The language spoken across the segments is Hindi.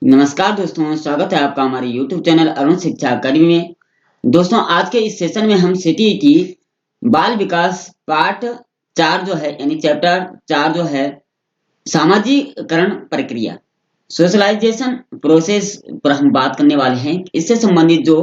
नमस्कार दोस्तों, स्वागत है आपका हमारे YouTube चैनल अरुण शिक्षा अकादमी में। दोस्तों, आज के इस सेशन में हम सीटीईटी बाल विकास पार्ट 4 जो है यानी चैप्टर 4 जो है सामाजिकरण प्रक्रिया सोशलाइजेशन प्रोसेस पर हम बात करने वाले हैं। इससे संबंधित जो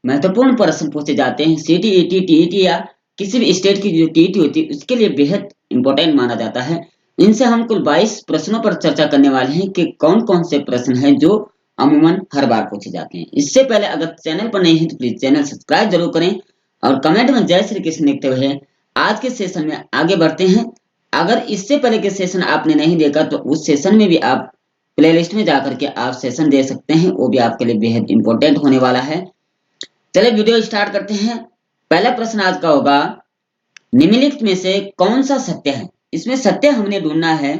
महत्वपूर्ण प्रश्न पूछे जाते हैं सीटीईटी, टीईटी या किसी भी स्टेट की जो टीईटी होती है उसके लिए बेहद इंपॉर्टेंट माना जाता है। इनसे हम कुल 22 प्रश्नों पर चर्चा करने वाले हैं कि कौन-कौन से प्रश्न हैं जो अमूमन हर बार पूछे जाते हैं। इससे पहले अगर चैनल पर नए हैं तो प्लीज चैनल सब्सक्राइब जरूर करें और कमेंट में जय श्री कृष्ण लिखते हुए आज के सेशन में आगे बढ़ते हैं। अगर इससे पहले के सेशन आपने नहीं देखा तो उस सेशन में भी आप प्लेलिस्ट में जाकर के आप सेशन दे सकते हैं, वो भी आपके लिए बेहद इंपॉर्टेंट होने वाला है। चलिए वीडियो स्टार्ट करते हैं। पहला प्रश्न आज का होगा, निम्नलिखित में से कौन सा सत्य है। इसमें सत्य हमने ढूंढना है,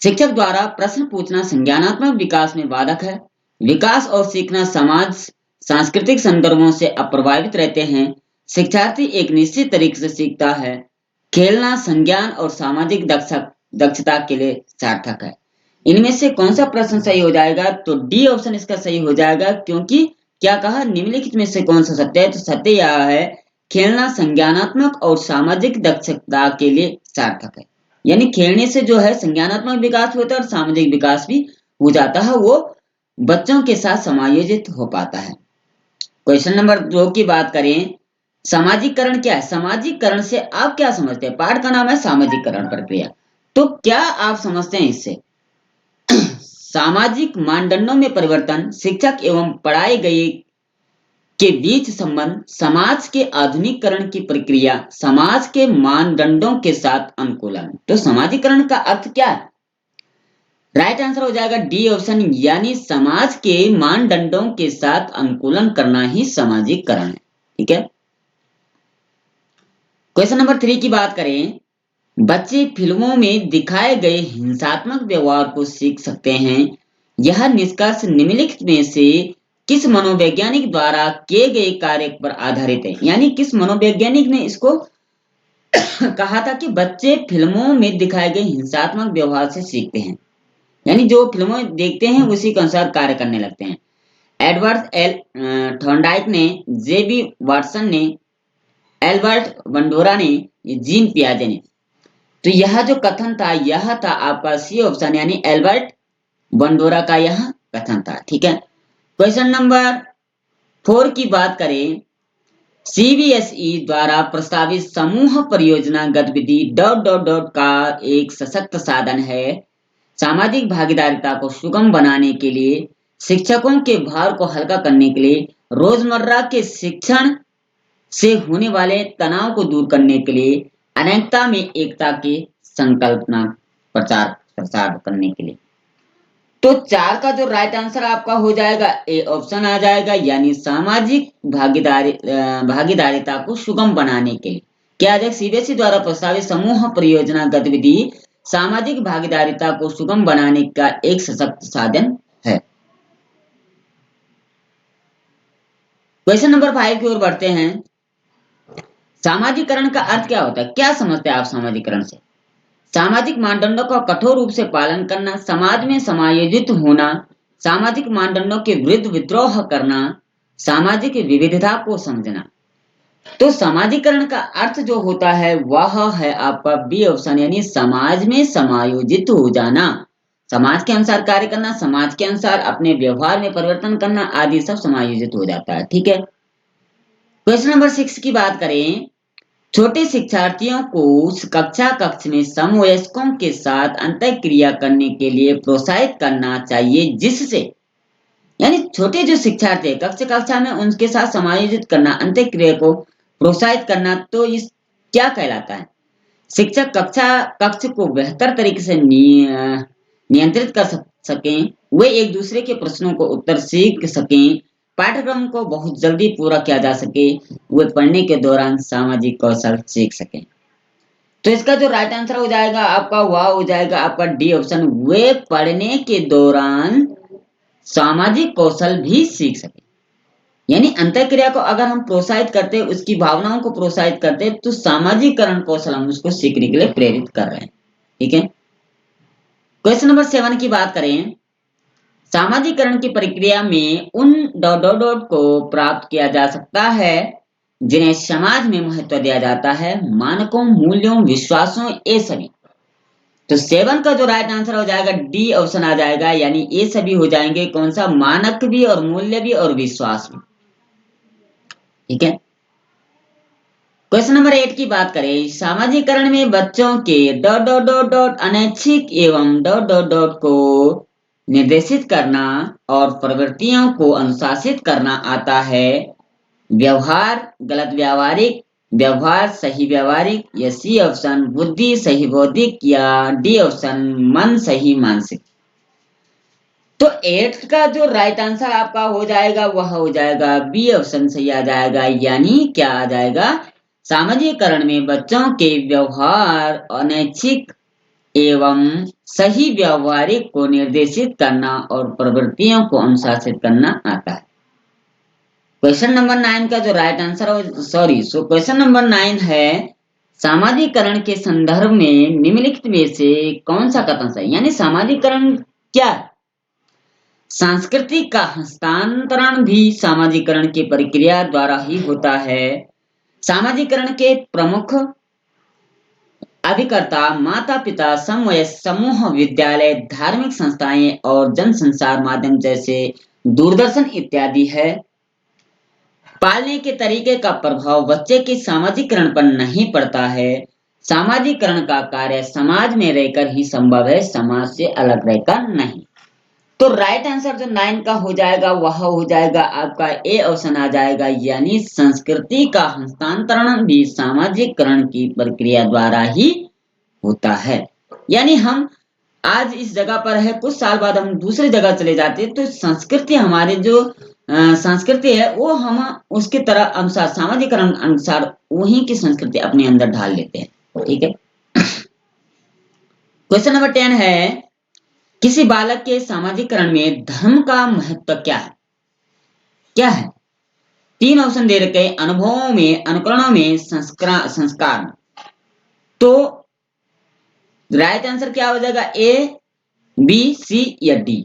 शिक्षक द्वारा प्रश्न पूछना संज्ञानात्मक विकास में बाधक है। विकास और सीखना समाज सांस्कृतिक संदर्भों से अप्रभावित रहते हैं। शिक्षार्थी एक निश्चित तरीके से सीखता है। खेलना संज्ञान और सामाजिक दक्षता के लिए सार्थक है। इनमें से कौन सा प्रश्न सही हो जाएगा? तो डी ऑप्शन इसका सही हो जाएगा, क्योंकि क्या कहा, निम्नलिखित में से कौन सा सत्य है? तो सत्य यह है, खेलना संज्ञानात्मक और सामाजिक दक्षता के लिए सार्थक है। यानी खेलने से जो है संज्ञानात्मक विकास होता है और सामाजिक विकास भी हो जाता है, वो बच्चों के साथ समायोजित हो पाता है। क्वेश्चन नंबर 2 की बात करें, सामाजिकरण क्या है? सामाजिकरण से आप क्या समझते हैं? पाठ का नाम है सामाजिकरण प्रक्रिया। तो क्या आप समझते हैं इससे? सामाजिक मानदंडों में परिवर्तन, शिक्षक एवं पढ़ाए गए के बीच संबंध, समाज के आधुनिकीकरण की प्रक्रिया, समाज के मानदंडों के साथ अनुकूलन। तो सामाजिकरण का अर्थ क्या है? राइट आंसर हो जाएगा डी ऑप्शन, यानी समाज के मानदंडों के साथ अनुकूलन करना ही सामाजिकरण है। ठीक है। क्वेश्चन नंबर 3 की बात करें, बच्चे फिल्मों में दिखाए गए हिंसात्मक व्यवहार को सीख सकते हैं। यह निष्कर्ष निम्नलिखित में से किस मनोवैज्ञानिक द्वारा किए गए कार्य पर आधारित है? यानी किस मनोवैज्ञानिक ने इसको कहा था कि बच्चे फिल्मों में दिखाए गए हिंसात्मक व्यवहार से सीखते हैं, यानी जो फिल्मों देखते हैं उसी के अनुसार कार्य करने लगते हैं। एडवर्ड एल थॉर्नडाइक ने, जेबी वाटसन ने, एल्बर्ट बंडोरा ने, जीन पियाजे ने। तो यह जो कथन था यह था आपका सी ऑप्शन, यानी एल्बर्ट बंडोरा का यह कथन था। ठीक है। क्वेश्चन नंबर 4 की बात करें, सीबीएसई द्वारा प्रस्तावित समूह परियोजना गतिविधि डॉट डॉट डॉट का एक सशक्त साधन है। सामाजिक भागीदारिता को सुगम बनाने के लिए, शिक्षकों के भार को हल्का करने के लिए, रोजमर्रा के शिक्षण से होने वाले तनाव को दूर करने के लिए, अनेकता में एकता की संकल्पना प्रचार प्रसार करने के लिए। तो 4 का जो राइट आंसर आपका हो जाएगा ए ऑप्शन आ जाएगा, यानी सामाजिक भागीदारिता को सुगम बनाने के लिए। क्या है? सीबीएसई द्वारा प्रस्तावित समूह परियोजना गतिविधि सामाजिक भागीदारिता को सुगम बनाने का एक सशक्त साधन है। क्वेश्चन नंबर 5 की ओर बढ़ते हैं। सामाजिकरण का अर्थ क्या होता है? क्या समझते हैं आप सामाजिकरण से? सामाजिक मानदंडों का कठोर रूप से पालन करना, समाज में समायोजित होना, सामाजिक मानदंडों के विरुद्ध विद्रोह करना, सामाजिक विविधता को समझना। तो सामाजिकरण का अर्थ जो होता है वह है आपका बी ऑप्शन, यानी समाज में समायोजित हो जाना, समाज के अनुसार कार्य करना, समाज के अनुसार अपने व्यवहार में परिवर्तन करना आदि सब समायोजित हो जाता है। ठीक है। क्वेश्चन नंबर 6 की बात करें, छोटे शिक्षार्थियों को कक्ष में समवयस्कों के साथ अंतःक्रिया करने के लिए प्रोत्साहित करना चाहिए, जिससे, यानी छोटे जो शिक्षार्थी है कक्षा में उनके साथ समायोजित करना, अंतःक्रिया को प्रोत्साहित करना। तो इस क्या कहलाता है? शिक्षक कक्ष को बेहतर तरीके से नियंत्रित कर सकें, वे एक दूसरे के प्रश्नों को उत्तर सीख सकें, पाठ्यक्रम को बहुत जल्दी पूरा किया जा सके, वे पढ़ने के दौरान सामाजिक कौशल सीख सकें। तो इसका जो राइट आंसर हो जाएगा आपका वह हो जाएगा आपका डी ऑप्शन, वे पढ़ने के दौरान सामाजिक कौशल भी सीख सके। यानी अंतःक्रिया को अगर हम प्रोत्साहित करते हैं, उसकी भावनाओं को प्रोत्साहित करते हैं, तो सामाजिकरण कौशल हम उसको सीखने के लिए प्रेरित कर रहे हैं। ठीक है। क्वेश्चन नंबर 7 की बात करें, सामाजिकरण की प्रक्रिया में उन डॉट डॉट डॉट को प्राप्त किया जा सकता है जिन्हें समाज में महत्व दिया जाता है, मानकों, मूल्यों, विश्वासों, ये सभी। तो सेवन का जो राइट आंसर हो जाएगा डी ऑप्शन आ जाएगा, यानी ये सभी हो जाएंगे कौन सा, मानक भी और मूल्य भी और विश्वास भी। ठीक है। क्वेश्चन नंबर 8 की बात करें, सामाजिकरण में बच्चों के डॉट डॉट डॉट डॉट अनैच्छिक एवं डॉट डॉट डॉट को निर्देशित करना और प्रवृत्तियों को अनुशासित करना आता है। व्यवहार गलत व्यावहारिक, व्यवहार सही व्यावहारिक, या सी ऑप्शन बुद्धि सही बौद्धिक, या डी ऑप्शन मन सही मानसिक। तो 8 का जो राइट आंसर आपका हो जाएगा वह हो जाएगा बी ऑप्शन सही आ जाएगा, यानी क्या आ जाएगा, सामाजिकरण में बच्चों के व्यवहार अनैच्छिक एवं सही व्यवहारिक को निर्देशित करना और प्रवृत्तियों को अनुशासित करना आता है। क्वेश्चन नंबर 9 का जो राइट आंसर हो, क्वेश्चन नंबर 9 है, सामाजिकरण के संदर्भ में निम्नलिखित में से कौन सा कथन सही, यानी सामाजिकरण क्या है। संस्कृति का हस्तांतरण भी सामाजिकरण की प्रक्रिया द्वारा ही होता है। सामाजिकरण के प्रमुख अभिकर्ता माता पिता, समवयस्क समूह, विद्यालय, धार्मिक संस्थाएं और जन संचार माध्यम जैसे दूरदर्शन इत्यादि है। पालने के तरीके का प्रभाव बच्चे के सामाजिकरण पर नहीं पड़ता है। सामाजिकरण का कार्य समाज में रहकर ही संभव है, समाज से अलग रहकर नहीं। तो राइट आंसर जो 9 का हो जाएगा वह हो जाएगा आपका ए ऑप्शन आ जाएगा, यानी संस्कृति का हस्तांतरण भी सामाजिकरण की प्रक्रिया द्वारा ही होता है। यानी हम आज इस जगह पर है, कुछ साल बाद हम दूसरी जगह चले जाते हैं, तो संस्कृति हमारे जो संस्कृति है वो हम उसके तरह अनुसार सामाजिकरण अनुसार वही की संस्कृति अपने अंदर ढाल लेते हैं। ठीक है। क्वेश्चन नंबर 10 है, किसी बालक के सामाजिकरण में धर्म का महत्व क्या है। क्या है, 3 ऑप्शन दे रखे, अनुभवों में, अनुकरणों में, संस्कार में। तो राइट आंसर क्या हो जाएगा, ए, बी, सी या डी।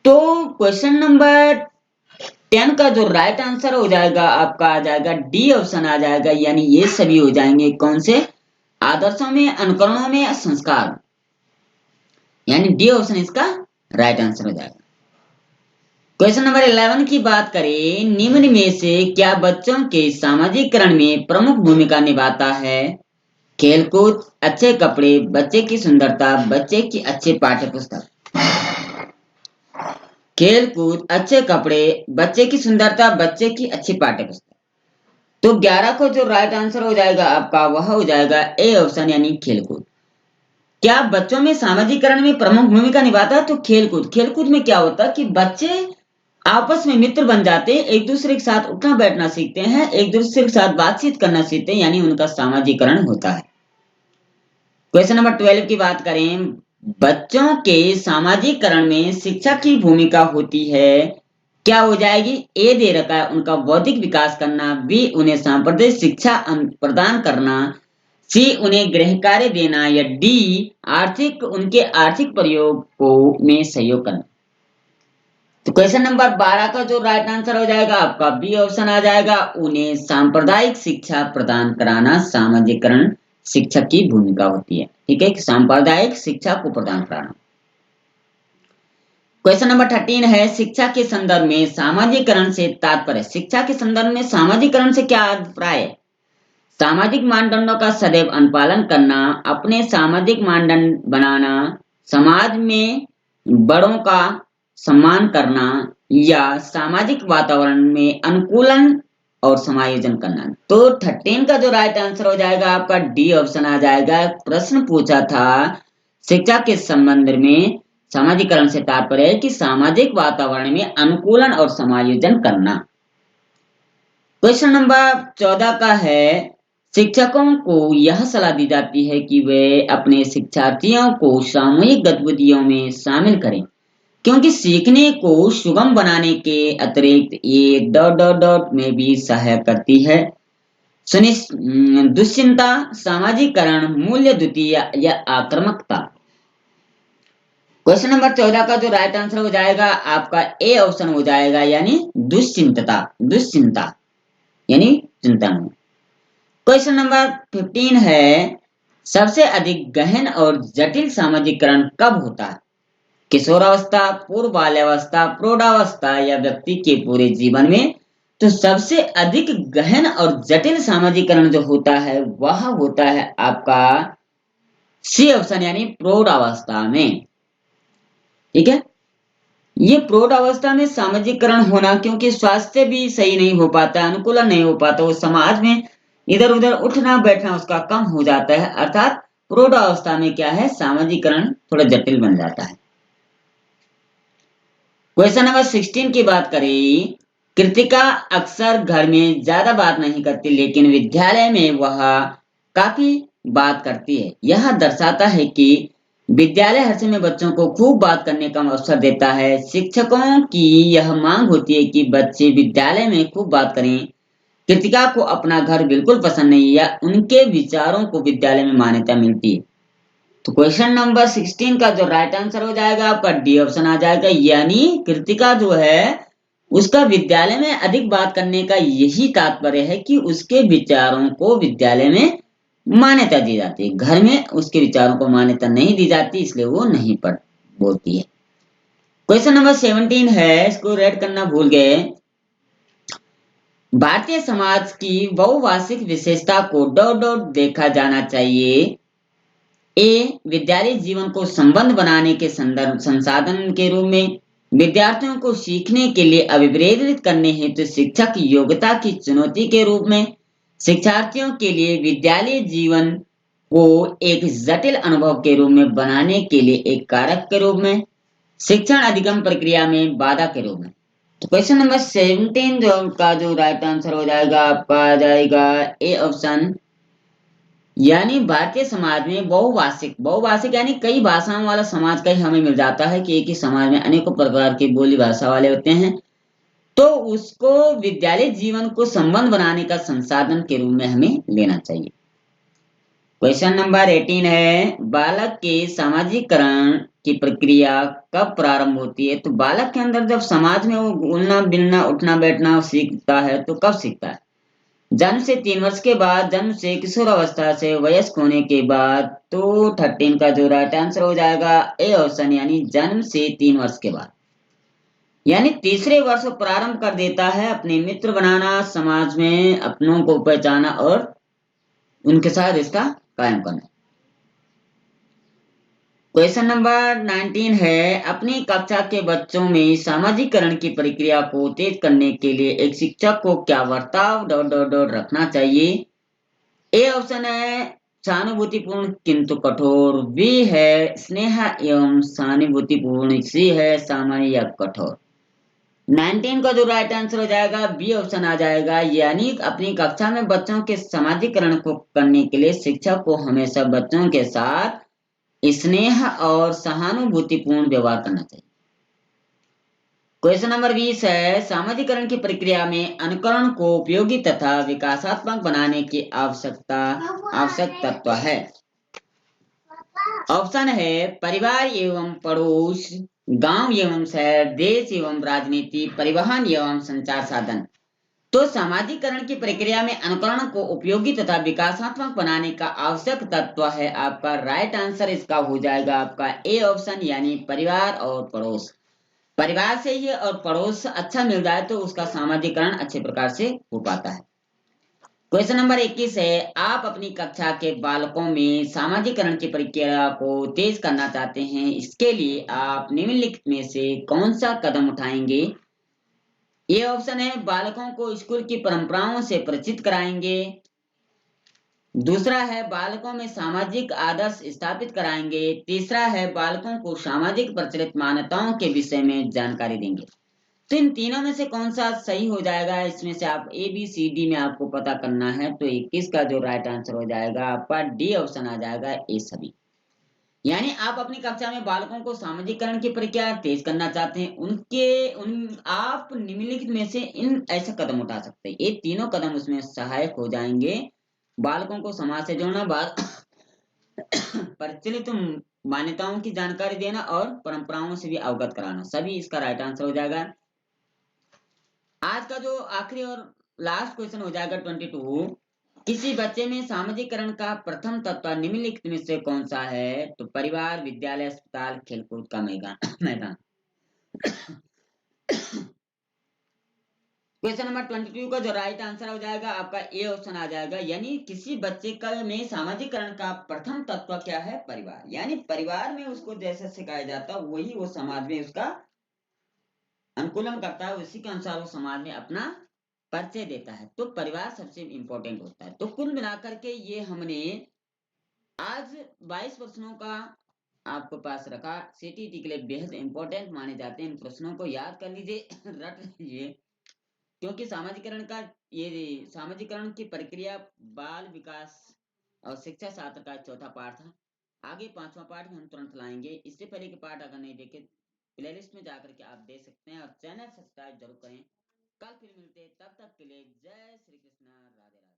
तो क्वेश्चन नंबर 10 का जो राइट आंसर हो जाएगा आपका आ जाएगा डी ऑप्शन आ जाएगा, यानी ये सभी हो जाएंगे कौन से, आदर्शों में, अनुकरणों में, संस्कार, यानी डी ऑप्शन इसका राइट आंसर हो जाएगा। क्वेश्चन नंबर 11 की बात करें, निम्न में से क्या बच्चों के सामाजिकरण में प्रमुख भूमिका निभाता है। खेलकूद, अच्छे कपड़े, बच्चे की सुंदरता, बच्चे की अच्छे पाठ्य पुस्तक। खेलकूद, अच्छे कपड़े, बच्चे की सुंदरता, बच्चे की अच्छी पाठ्य पुस्तक। तो 11 को जो राइट आंसर हो जाएगा आपका वह हो जाएगा ए ऑप्शन, यानी खेलकूद। क्या बच्चों में सामाजिकरण में प्रमुख भूमिका निभाता है, तो खेलकूद। खेलकूद में क्या होता है कि बच्चे आपस में मित्र बन जाते हैं, एक दूसरे के साथ उठना बैठना सीखते हैं, एक दूसरे के साथ बातचीत करना सीखते हैं, यानी उनका सामाजिकरण होता है। क्वेश्चन नंबर 12 की बात करें, बच्चों के सामाजिकरण में शिक्षा की भूमिका होती है। क्या हो जाएगी, ए दे रखा है उनका बौद्धिक विकास करना, बी उन्हें सांप्रदायिक शिक्षा प्रदान करना, सी उन्हें गृह कार्य देना, या डी उनके आर्थिक प्रयोग को में सहयोग करना। तो क्वेश्चन नंबर 12 का जो राइट आंसर हो जाएगा आपका बी ऑप्शन आ जाएगा, उन्हें सांप्रदायिक शिक्षा प्रदान कराना सामाजिकरण शिक्षक की भूमिका होती है। ठीक है, सांप्रदायिक शिक्षा को प्रदान कराना। क्वेश्चन नंबर 13 है, शिक्षा के संदर्भ में सामाजिकरण से तात्पर्य। शिक्षा के संदर्भ में सामाजिकरण से क्या अभिप्राय है। सामाजिक मानदंडों का सदैव अनुपालन करना, अपने सामाजिक मानदंड बनाना, समाज में बड़ों का सम्मान करना, या सामाजिक वातावरण में अनुकूलन और समायोजन करना। तो 13 का जो राइट आंसर हो जाएगा आपका डी ऑप्शन आ जाएगा। प्रश्न पूछा था शिक्षा के संबंध में सामाजिकरण से तात्पर्य है कि सामाजिक वातावरण में अनुकूलन और समायोजन करना। क्वेश्चन नंबर 14 का है, शिक्षकों को यह सलाह दी जाती है कि वे अपने शिक्षार्थियों को सामूहिक गतिविधियों में शामिल करें, क्योंकि सीखने को सुगम बनाने के अतिरिक्त ये डॉट डॉट डॉट में भी सहायक करती है। दुश्चिंता, सामाजिकरण, मूल्य द्वितीय या आक्रामकता। क्वेश्चन नंबर 14 का जो राइट आंसर हो जाएगा आपका ए ऑप्शन हो जाएगा, यानी दुश्चिंतता, दुश्चिंता यानी चिंता में। क्वेश्चन नंबर 15 है, सबसे अधिक गहन और जटिल सामाजिकरण कब होता है? किशोरावस्था, पूर्व बाल्यावस्था, प्रौढ़ावस्था या व्यक्ति के पूरे जीवन में? तो सबसे अधिक गहन और जटिल सामाजिकरण जो होता है वह होता है आपका सी ऑप्शन, यानी प्रौढ़ावस्था में। ठीक है, ये प्रौढ़ अवस्था में सामाजिकरण होना, क्योंकि स्वास्थ्य भी सही नहीं हो पाता, अनुकूलन नहीं हो पाता, वो समाज में इधर उधर उठना बैठना उसका कम हो जाता है, अर्थात प्रौढ़ अवस्था में क्या है, सामाजिकरण थोड़ा जटिल बन जाता है। क्वेश्चन नंबर 16 की बात करें, कृतिका अक्सर घर में ज्यादा बात नहीं करती, लेकिन विद्यालय में वह काफी बात करती है। यह दर्शाता है कि विद्यालय हर समय बच्चों को खूब बात करने का अवसर देता है। शिक्षकों की यह मांग होती है कि बच्चे विद्यालय में खूब बात करें। कृतिका को अपना घर बिल्कुल पसंद नहीं, या उनके विचारों को विद्यालय में मान्यता मिलती है। तो क्वेश्चन नंबर 16 का जो राइट आंसर हो जाएगा आपका डी ऑप्शन आ जाएगा, यानी कृतिका जो है उसका विद्यालय में अधिक बात करने का यही तात्पर्य है कि उसके विचारों को विद्यालय में मान्यता दी जाती है, घर में उसके विचारों को मान्यता नहीं दी जाती, इसलिए वो नहीं पढ़ बोलती है। क्वेश्चन नंबर 17 है, इसको रेड करना भूल गए। भारतीय समाज की बहुभाषिक विशेषता को डॉट डॉट देखा जाना चाहिए। ए, विद्यालय जीवन को संबंध बनाने के संदर्भ संसाधन के रूप में, विद्यार्थियों को सीखने के लिए अभिप्रेरित करने हेतु शिक्षक योग्यता की चुनौती के रूप में, शिक्षार्थियों के लिए विद्यालय जीवन को एक जटिल अनुभव के रूप में बनाने के लिए एक कारक के रूप में, शिक्षण अधिगम प्रक्रिया में बाधा के रूप में। तो क्वेश्चन नंबर 17 जो का जो राइट आंसर हो जाएगा आपका आ जाएगा ए ऑप्शन, यानी भारतीय समाज में बहुभाषिक, बहुभाषिक यानी कई भाषाओं वाला समाज का ही हमें मिल जाता है कि एक ही समाज में अनेकों प्रकार की बोली भाषा वाले होते हैं, तो उसको विद्यालय जीवन को संबंध बनाने का संसाधन के रूप में हमें लेना चाहिए। क्वेश्चन नंबर 18 है, बालक के सामाजिकरण की प्रक्रिया कब प्रारंभ होती है? तो बालक के अंदर जब समाज में वो घुलना मिलना उठना बैठना सीखता है तो कब सीखता है? जन्म से 3 वर्ष के बाद, जन्म से किशोर अवस्था से वयस्क होने के बाद। तो 13 का जो राइट आंसर हो जाएगा ए ऑप्शन, यानी जन्म से 3 वर्ष के बाद, यानी तीसरे वर्ष प्रारंभ कर देता है अपने मित्र बनाना, समाज में अपनों को पहचाना और उनके साथ रिश्ता कायम करना। क्वेश्चन नंबर 19 है, अपनी कक्षा के बच्चों में सामाजिकरण की प्रक्रिया को तेज करने के लिए एक शिक्षक को क्या बर्ताव डॉट डॉट डॉट रखना चाहिए? ए ऑप्शन है सहानुभूतिपूर्ण किंतु कठोर, बी है स्नेह एवं सहानुभूतिपूर्ण, सी है सामान्य या कठोर। 19 का जो राइट आंसर हो जाएगा बी ऑप्शन आ जाएगा, यानी अपनी कक्षा में बच्चों के सामाजिकरण को करने के लिए शिक्षक को हमेशा बच्चों के साथ स्नेह और सहानुभूतिपूर्ण व्यवहार करना चाहिए। क्वेश्चन नंबर 20 है, सामाजिकरण की प्रक्रिया में अनुकरण को उपयोगी तथा विकासात्मक बनाने की आवश्यक तत्व है। ऑप्शन है परिवार एवं पड़ोस, गांव एवं शहर, देश एवं राजनीति, परिवहन एवं संचार साधन। तो सामाजिकरण की प्रक्रिया में अनुकरण को उपयोगी तथा विकासात्मक बनाने का आवश्यक तत्व है आपका राइट आंसर, इसका हो जाएगा आपका ए ऑप्शन, यानी परिवार और पड़ोस। परिवार से ही और पड़ोस अच्छा मिल जाए तो उसका सामाजिकरण अच्छे प्रकार से हो पाता है। क्वेश्चन नंबर 21 है, आप अपनी कक्षा के बालकों में सामाजिकरण की प्रक्रिया को तेज करना चाहते हैं, इसके लिए आप निम्नलिखित में से कौन सा कदम उठाएंगे? ये ऑप्शन है बालकों को स्कूल की परंपराओं से परिचित कराएंगे, दूसरा है बालकों में सामाजिक आदर्श स्थापित कराएंगे, तीसरा है बालकों को सामाजिक प्रचलित मान्यताओं के विषय में जानकारी देंगे। तो इन तीनों में से कौन सा सही हो जाएगा, इसमें से आप ए बी सी डी में आपको पता करना है। तो 21 का जो राइट आंसर हो जाएगा आपका डी ऑप्शन आ जाएगा, ए सभी। यानी आप अपनी कक्षा में बालकों को सामाजिकरण की प्रक्रिया तेज करना चाहते हैं, आप निम्नलिखित में से इन ऐसे कदम उठा सकते हैं, ये तीनों कदम उसमें सहायक हो जाएंगे। बालकों को समाज से जोड़ना, प्रचलित मान्यताओं की जानकारी देना और परंपराओं से भी अवगत कराना, सभी इसका राइट आंसर हो जाएगा। आज का जो आखिरी और लास्ट क्वेश्चन हो जाएगा 22। किसी बच्चे में सामाजिकरण का प्रथम तत्व निम्नलिखित में से कौन सा है? तो परिवार, विद्यालय, अस्पताल, खेलकूद का मैदान मैदान। क्वेश्चन नंबर 22 का जो राइट आंसर हो जाएगा आपका ए ऑप्शन आ जाएगा, यानी किसी बच्चे का में सामाजिकरण का प्रथम तत्व क्या है? परिवार। यानी परिवार में उसको जैसे सिखाया जाता है वही वो समाज में उसका अनुकूलन करता है, उसी के अनुसार वो समाज में अपना परिचय देता है। तो परिवार सबसे इंपॉर्टेंट होता है। तो कुल मिलाकर के ये हमने आज 22 प्रश्नों का आपको पास रखा। सीटीटी के लिए बेहद इंपॉर्टेंट माने जाते हैं। इन प्रश्नों को याद कर लीजिए, रट लीजिए, क्योंकि सामाजिकरण का ये सामाजिकरण की प्रक्रिया बाल विकास और शिक्षा शास्त्र का चौथा पाठ था। आगे पांचवा पाठ में हम तुरंत लाएंगे। इससे पहले के पाठ अगर नहीं देखे प्लेलिस्ट में जाकर के आप देख सकते हैं और चैनल सब्सक्राइब जरूर करें। कल फिर मिलते हैं, तब तक के लिए जय श्री कृष्णा, राधे राधे।